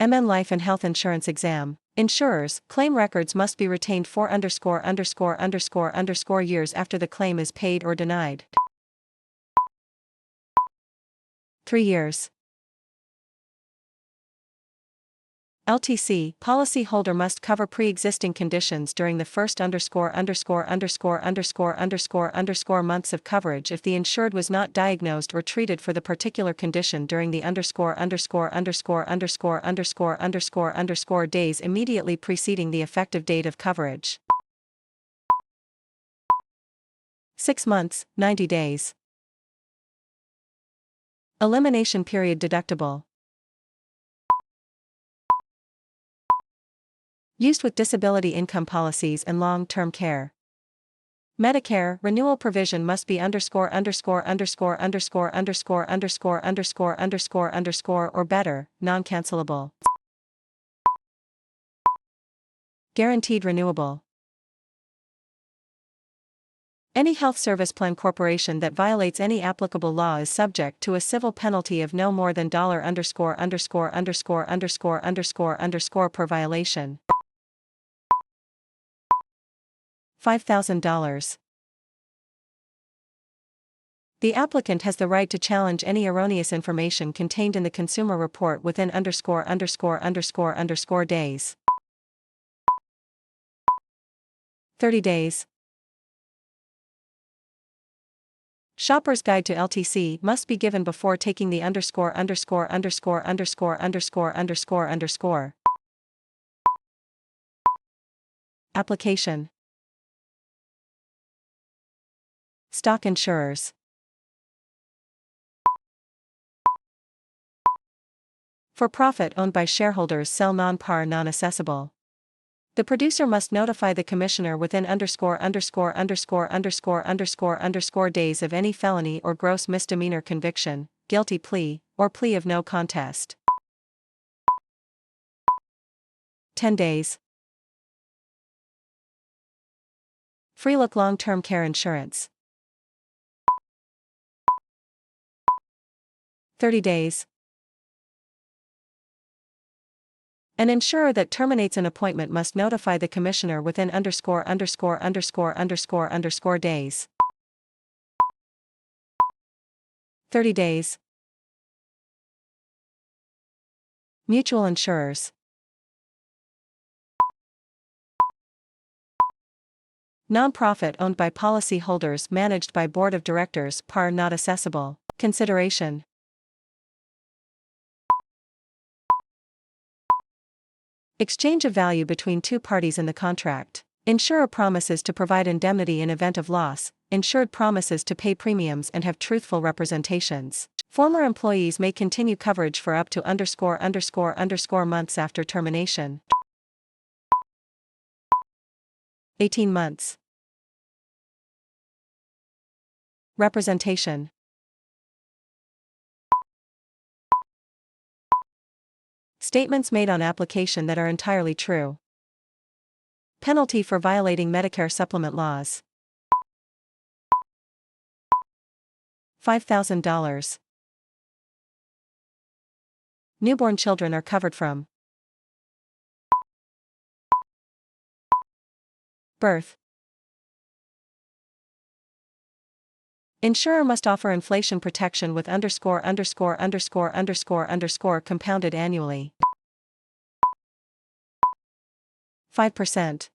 MN Life and Health Insurance Exam. Insurers, claim records must be retained for _____ years after the claim is paid or denied. 3 years. LTC, policyholder must cover pre-existing conditions during the first months of coverage if the insured was not diagnosed or treated for the particular condition during the days immediately preceding the effective date of coverage. 6 months, 90 days. Elimination period deductible. Used with disability income policies and long-term care. Medicare, renewal provision must be or better, non-cancelable. Guaranteed renewable. Any health service plan corporation that violates any applicable law is subject to a civil penalty of no more than $____ per violation. $5,000. The applicant has the right to challenge any erroneous information contained in the consumer report within _____ days. 30 days. Shopper's Guide to LTC must be given before taking the ______. Application. Stock insurers. For profit owned by shareholders sell non-par non-assessable. The producer must notify the commissioner within days of any felony or gross misdemeanor conviction, guilty plea, or plea of no contest. 10 days. Free Look long-term care insurance. 30 days. An insurer that terminates an appointment must notify the commissioner within days. 30 days. Mutual insurers. Non-profit owned by policyholders managed by board of directors par not assessable. Consideration. Exchange of value between two parties in the contract. Insurer promises to provide indemnity in event of loss, insured promises to pay premiums and have truthful representations. Former employees may continue coverage for up to months after termination. 18 months. Representation. Statements made on application that are entirely true. Penalty for violating Medicare supplement laws. $5,000. Newborn children are covered from birth. Insurer must offer inflation protection with compounded annually. 5%.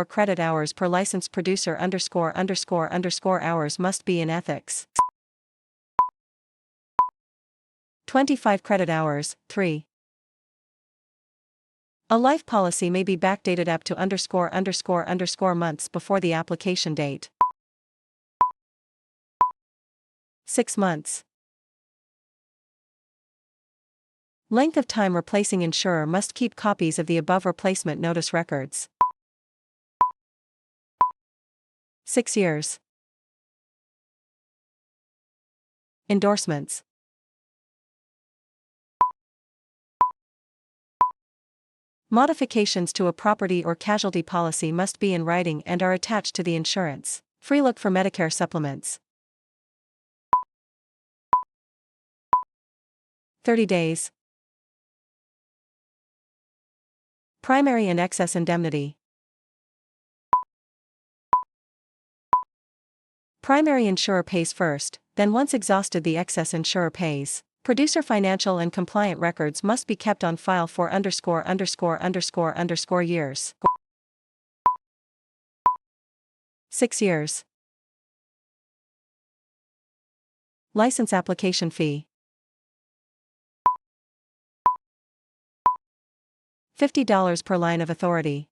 Credit hours per licensed producer hours must be in ethics. 25 credit hours, 3. A life policy may be backdated up to months before the application date. 6 months. Length of time replacing insurer must keep copies of the above replacement notice records. 6 years. Endorsements. Modifications to a property or casualty policy must be in writing and are attached to the insurance. Free Look for Medicare supplements. 30 days. Primary and excess indemnity. Primary insurer pays first, then once exhausted the excess insurer pays. Producer financial and compliant records must be kept on file for ______ years. 6 years. License application fee. $50 per line of authority.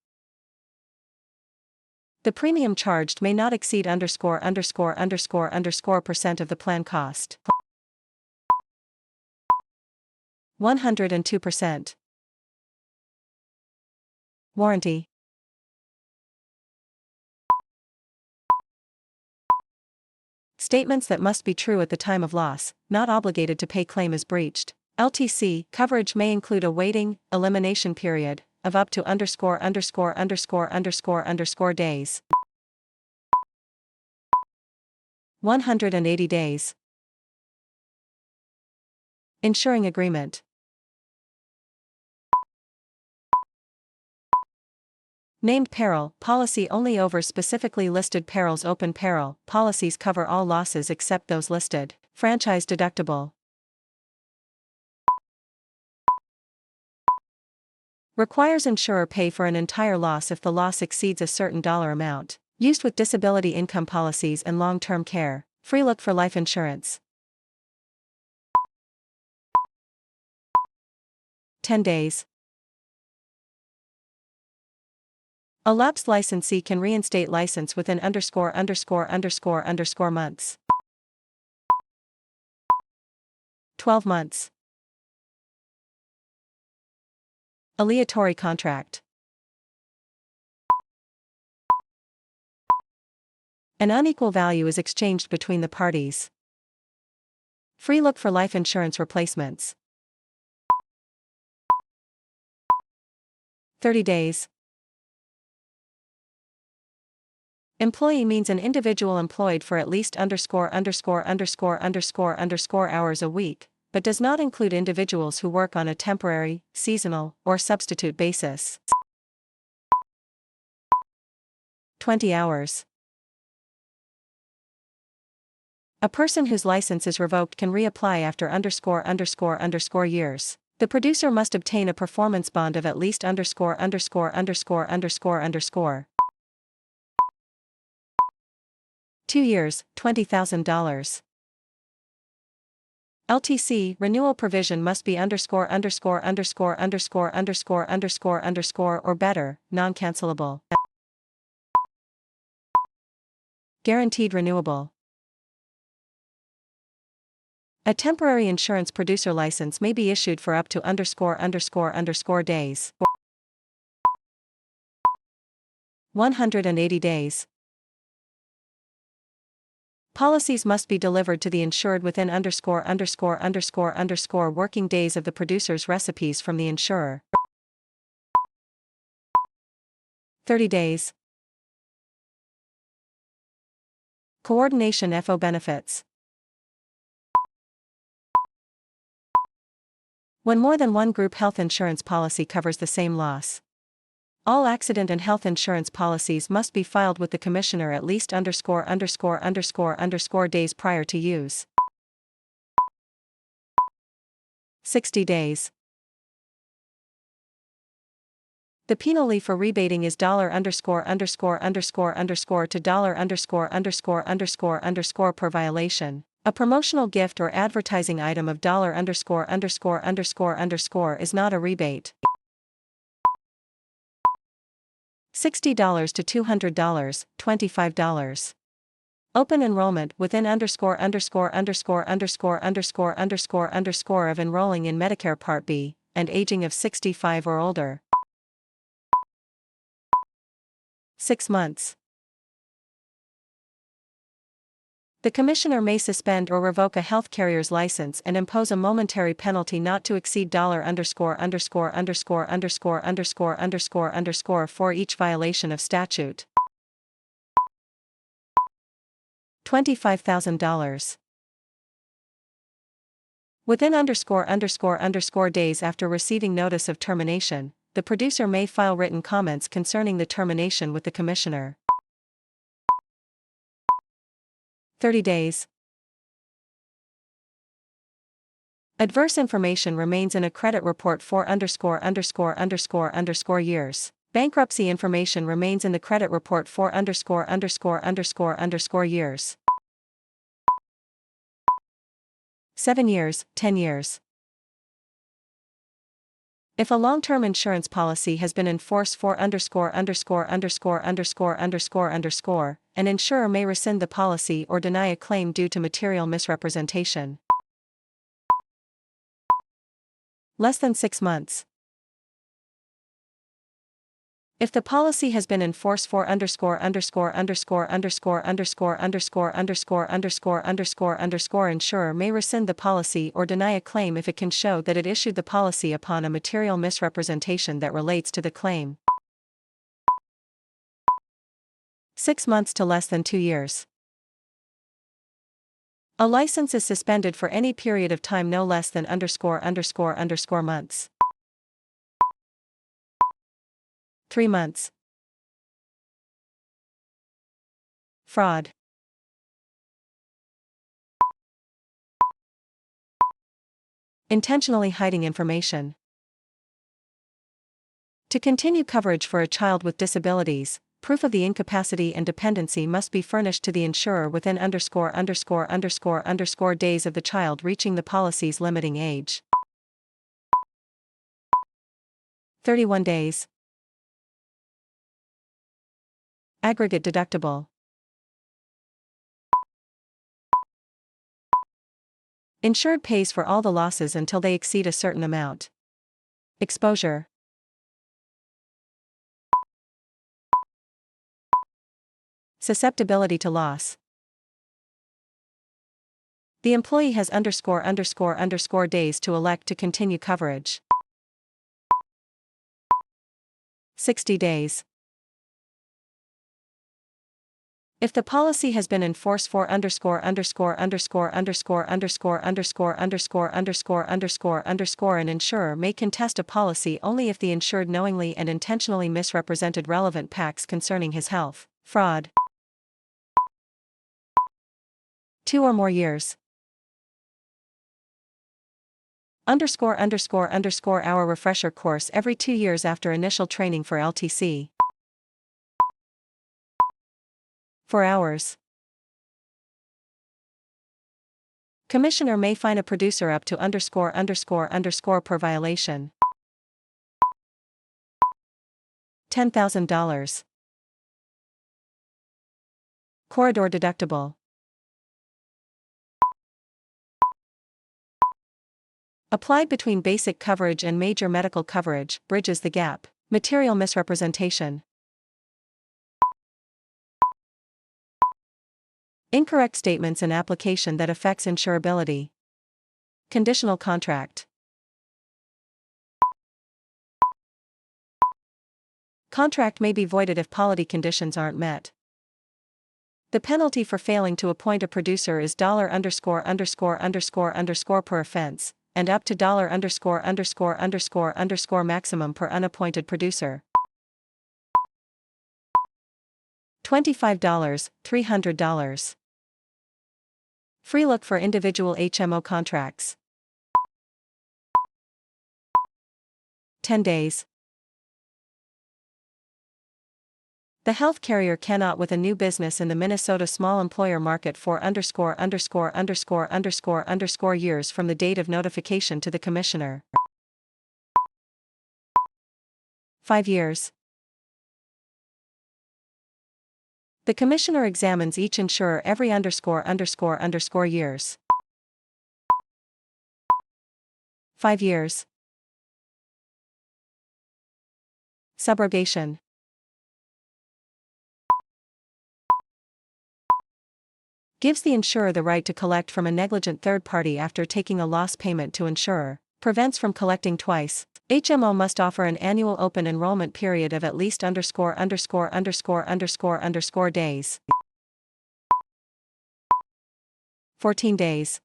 The premium charged may not exceed _____% of the plan cost. 102%. Warranty. Statements that must be true at the time of loss, not obligated to pay claim is breached. LTC coverage may include a waiting, elimination period of up to ______ days. 180 days. Insuring agreement. Named peril policy only over specifically listed perils. Open peril policies cover all losses except those listed. Franchise deductible. Requires insurer pay for an entire loss if the loss exceeds a certain dollar amount. Used with disability income policies and long-term care. Free look for life insurance. 10 days. A lapsed licensee can reinstate license within ______ months. 12 months. Aleatory contract. An unequal value is exchanged between the parties. Free look for life insurance replacements. 30 days. Employee means an individual employed for at least ______ hours a week, but does not include individuals who work on a temporary, seasonal, or substitute basis. 20 hours. A person whose license is revoked can reapply after _____ years. The producer must obtain a performance bond of at least _______. 2 years, $20,000. LTC renewal provision must be ______ or better, non-cancelable. Guaranteed renewable. A temporary insurance producer license may be issued for up to _____ days. 180 days. Policies must be delivered to the insured within _____ working days of the producer's recipes from the insurer. 30 days. Coordination FO benefits. When more than one group health insurance policy covers the same loss. All accident and health insurance policies must be filed with the Commissioner at least ______ days prior to use. 60 days. The penalty for rebating is $to $_per violation. A promotional gift or advertising item of $_ is not a rebate. $60 to $200, $25. Open enrollment within ______ of enrolling in Medicare Part B, and aging of 65 or older. 6 months. The Commissioner may suspend or revoke a health carrier's license and impose a momentary penalty not to exceed $_ for each violation of statute. $25,000. Within days after receiving notice of termination, the producer may file written comments concerning the termination with the Commissioner. 30 days. Adverse information remains in a credit report for years. Bankruptcy information remains in the credit report for years. 7 years, 10 years. If a long-term insurance policy has been in force for an insurer may rescind the policy or deny a claim due to material misrepresentation. Less than 6 months. If the policy has been in force for an insurer may rescind the policy or deny a claim if it can show that it issued the policy upon a material misrepresentation that relates to the claim. 6 months to less than 2 years. A license is suspended for any period of time no less than months. 3 months. Fraud. Intentionally hiding information. To continue coverage for a child with disabilities, proof of the incapacity and dependency must be furnished to the insurer within days of the child reaching the policy's limiting age. 31 days. Aggregate deductible. Insured pays for all the losses until they exceed a certain amount. Exposure. Susceptibility to loss. The employee has days to elect to continue coverage. 60 days. If the policy has been in force for an insurer may contest a policy only if the insured knowingly and intentionally misrepresented relevant facts concerning his health. Fraud. 2 or more years. Hour refresher course every 2 years after initial training for LTC. 4 hours. Commissioner may fine a producer up to per violation. $10,000. Corridor deductible. Applied between basic coverage and major medical coverage, bridges the gap. Material misrepresentation. Incorrect statements in application that affects insurability. Conditional contract. Contract may be voided if polity conditions aren't met. The penalty for failing to appoint a producer is $per offense, and up to maximum per unappointed producer. $25, $300. Free look for individual HMO contracts. 10 days. The health carrier cannot with a new business in the Minnesota small employer market for years from the date of notification to the Commissioner. 5 years. The Commissioner examines each insurer every years. 5 years. Subrogation. Gives the insurer the right to collect from a negligent third party after taking a loss payment to insurer. Prevents from collecting twice. HMO must offer an annual open enrollment period of at least days. 14 days.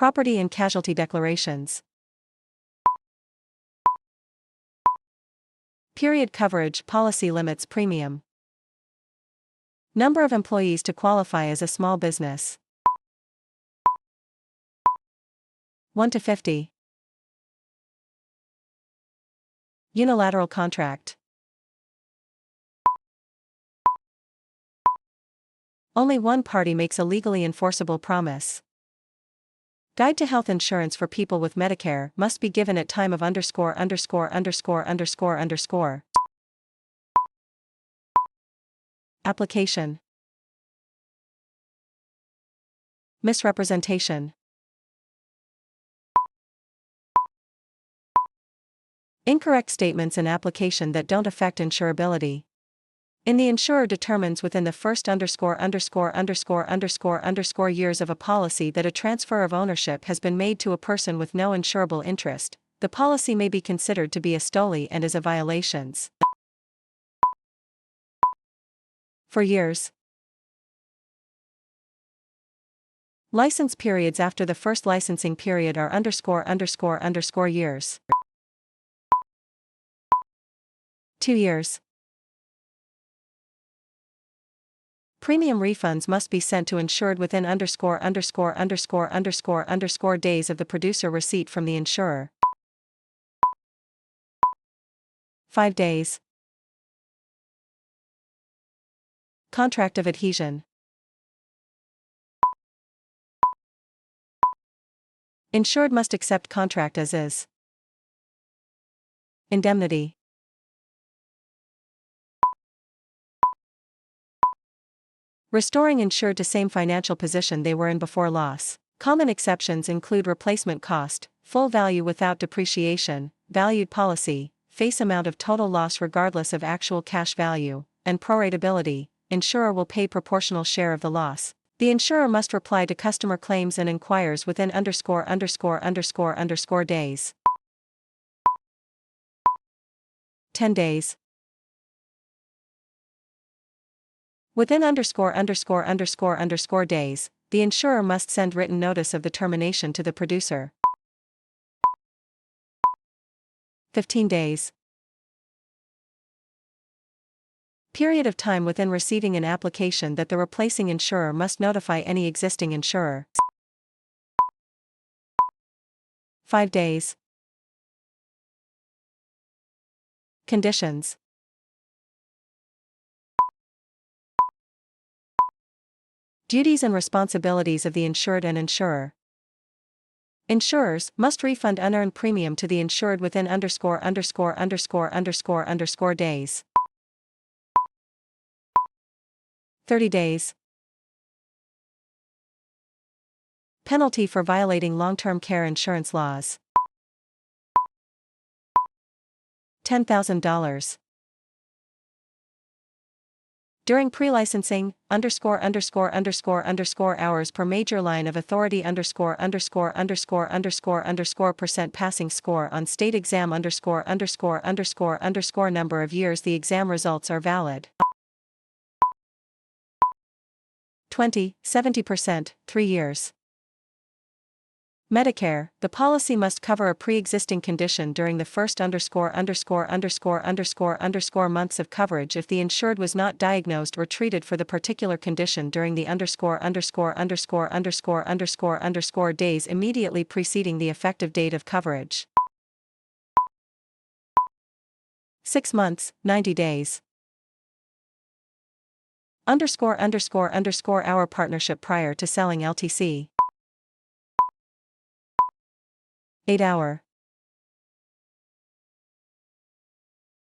Property and casualty declarations. Period coverage, policy limits, premium. Number of employees to qualify as a small business. 1 to 50. Unilateral contract. Only one party makes a legally enforceable promise. Guide to health insurance for people with Medicare must be given at time of _________________. Application. Misrepresentation. Incorrect statements in application that don't affect insurability. In the insurer determines within the first __________________ years of a policy that a transfer of ownership has been made to a person with no insurable interest, the policy may be considered to be a stole and is a violations. For years. License periods after the first licensing period are _________ years. 2 years. Premium refunds must be sent to insured within ___________ days of the producer receipt from the insurer. 5 days. Contract of adhesion. Insured must accept contract as is. Indemnity. Restoring insured to same financial position they were in before loss. Common exceptions include replacement cost, full value without depreciation, valued policy, face amount of total loss regardless of actual cash value, and proratability. Insurer will pay proportional share of the loss. The insurer must reply to customer claims and inquires within _________ days. 10 days. Within ________ days, the insurer must send written notice of the termination to the producer. 15 days. Period of time within receiving an application that the replacing insurer must notify any existing insurer. 5 days. Conditions. Duties and responsibilities of the insured and insurer. Insurers must refund unearned premium to the insured within ________ days. 30 days. Penalty for violating long-term care insurance laws. $10,000. During pre-licensing, ________ hours per major line of authority ______% passing score on state exam _______ number of years the exam results are valid. 70%, 3 years. Medicare, the policy must cover a pre-existing condition during the first _______ months of coverage if the insured was not diagnosed or treated for the particular condition during the _______ days immediately preceding the effective date of coverage. 6 months, 90 days. _______ partnership prior to selling LTC. 8-hour.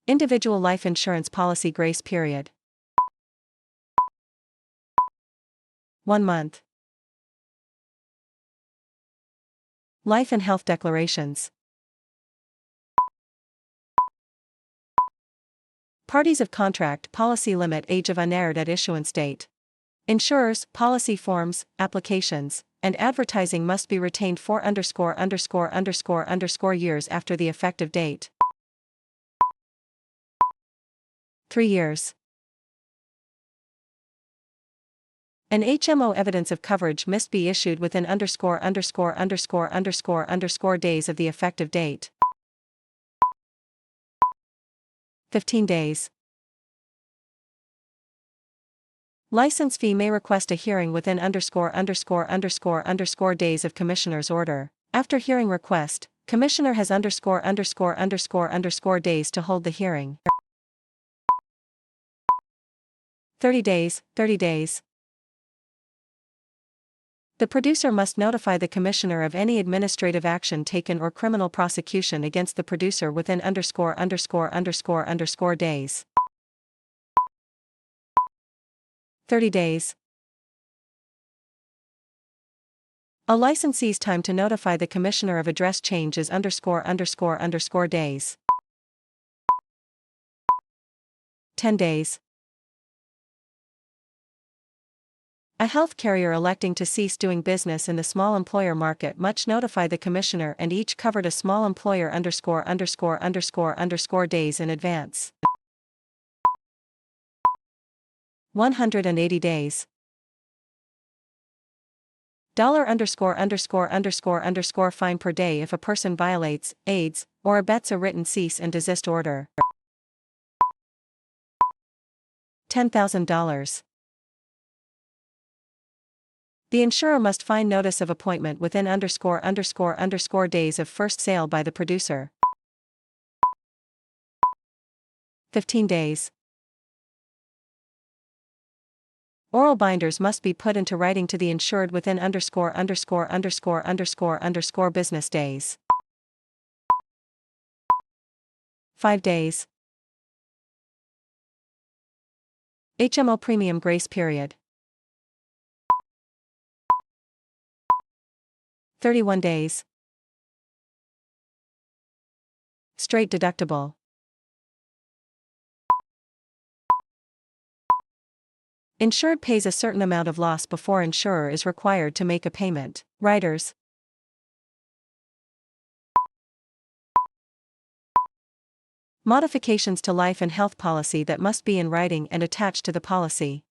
Individual life insurance policy grace period. 1 month. Life and health declarations. Parties of contract policy limit age of unerred at issuance date. Insurers, policy forms, applications, and advertising must be retained for _______ years after the effective date. 3 years. An HMO evidence of coverage must be issued within days of the effective date. 15 days. License fee may request a hearing within days of Commissioner's order. After hearing request, Commissioner has days to hold the hearing. 30 days. The producer must notify the Commissioner of any administrative action taken or criminal prosecution against the producer within days. 30 days. A licensee's time to notify the Commissioner of address change is days. 10 days. A health carrier electing to cease doing business in the small employer market must notify the Commissioner and each covered a small employer days in advance. 180 days. $_ fine per day if a person violates, aids, or abets a written cease and desist order. $10,000. The insurer must find notice of appointment within days of first sale by the producer. 15 days. Oral binders must be put into writing to the insured within business days. 5 days. HMO premium grace period. 31 days. Straight deductible. Insured pays a certain amount of loss before insurer is required to make a payment. Riders. Modifications to life and health policy that must be in writing and attached to the policy.